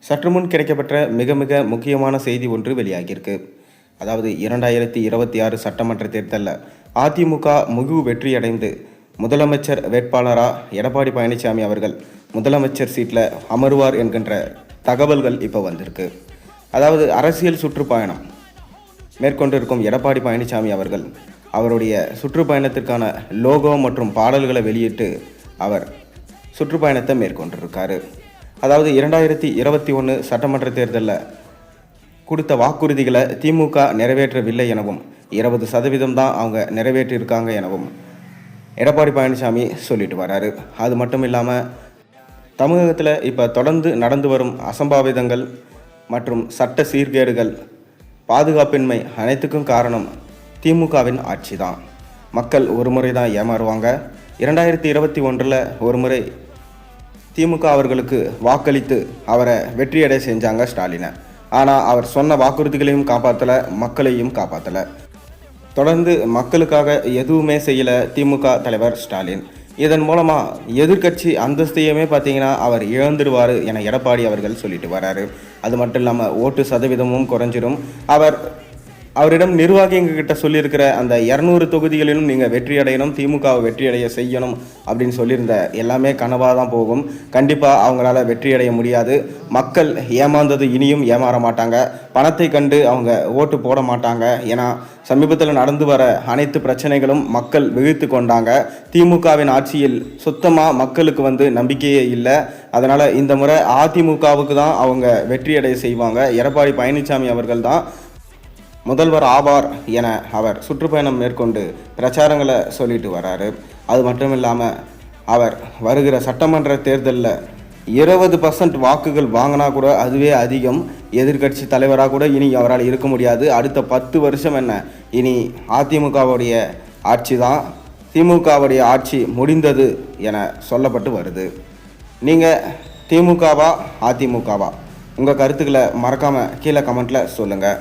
சற்று முன் கிடைக்கப்பெற்ற மிக மிக முக்கியமான செய்தி ஒன்று வெளியாகியிருக்கு. அதாவது 2026 சட்டமன்ற தேர்தலில் அதிமுக முழு வெற்றியடைந்து முதலமைச்சர் வேட்பாளராக எடப்பாடி பழனிசாமி அவர்கள் முதலமைச்சர் சீட்டில் அமருவார் என்கின்ற தகவல்கள் இப்போ வந்திருக்கு. அதாவது அரசியல் சுற்றுப்பயணம் மேற்கொண்டிருக்கும் எடப்பாடி பழனிசாமி அவர்கள் அவருடைய சுற்றுப்பயணத்திற்கான லோகோ மற்றும் பாடல்களை வெளியிட்டு அவர் சுற்றுப்பயணத்தை மேற்கொண்டிருக்காரு. அதாவது 2021 சட்டமன்ற தேர்தலில் கொடுத்த வாக்குறுதிகளை திமுக நிறைவேற்றவில்லை எனவும் 20% தான் அவங்க நிறைவேற்றியிருக்காங்க எனவும் எடப்பாடி பழனிசாமி சொல்லிட்டு வராரு. அது மட்டும் இல்லாமல் தமிழகத்தில் இப்போ தொடர்ந்து நடந்து வரும் அசம்பாவிதங்கள் மற்றும் சட்ட சீர்கேடுகள், பாதுகாப்பின்மை அனைத்துக்கும் காரணம் திமுகவின் ஆட்சி தான். மக்கள் ஒரு முறை தான் ஏமாறுவாங்க. 2021 ஒரு முறை திமுக அவர்களுக்கு வாக்களித்து அவரை வெற்றியடை செஞ்சாங்க ஸ்டாலினை. ஆனால் அவர் சொன்ன வாக்குறுதிகளையும் காப்பாற்றலை, மக்களையும் காப்பாற்றலை. தொடர்ந்து மக்களுக்காக எதுவுமே செய்யலை திமுக தலைவர் ஸ்டாலின். இதன் மூலமாக எதிர்க்கட்சி அந்தஸ்தையுமே பார்த்தீங்கன்னா அவர் இழந்துடுவார் என எடப்பாடி அவர்கள் சொல்லிட்டு வராரு. அது மட்டும் இல்லாமல் ஓட்டு சதவீதமும் குறைஞ்சிடும். அவரிடம் நிர்வாகிகிட்ட சொல்லியிருக்கிற அந்த 200 தொகுதிகளிலும் நீங்கள் வெற்றியடையணும், திமுகவை வெற்றியடைய செய்யணும் அப்படின்னு சொல்லியிருந்த எல்லாமே கனவாக தான் போகும். கண்டிப்பாக அவங்களால வெற்றியடைய முடியாது. மக்கள் ஏமாந்தது இனியும் ஏமாற மாட்டாங்க. பணத்தை கண்டு அவங்க ஓட்டு போட மாட்டாங்க. ஏன்னா சமீபத்தில் நடந்து வர அனைத்து பிரச்சனைகளும் மக்கள் விழித்து கொண்டாங்க. திமுகவின் ஆட்சியில் சுத்தமாக மக்களுக்கு நம்பிக்கையே இல்லை. அதனால் இந்த முறை அதிமுகவுக்கு தான் அவங்க வெற்றியடைய செய்வாங்க. எடப்பாடி பழனிசாமி அவர்கள் தான் முதல்வர் ஆவார் என அவர் சுற்றுப்பயணம் மேற்கொண்டு பிரச்சாரங்களை சொல்லிட்டு வராரு. அது மட்டும் இல்லாமல் அவர் வருகிற சட்டமன்ற தேர்தலில் 20% வாக்குகள் வாங்கினா கூட அதுவே அதிகம். எதிர்க்கட்சி தலைவராக கூட இனி அவரால் இருக்க முடியாது. அடுத்த 10 வருஷம் என்ன, இனி அதிமுகவுடைய ஆட்சி தான். திமுகவுடைய ஆட்சி முடிந்தது என சொல்லப்பட்டு வருது. நீங்கள் திமுகவா அதிமுகவா? உங்கள் கருத்துக்களை மறக்காமல் கீழே கமெண்ட்டில் சொல்லுங்கள்.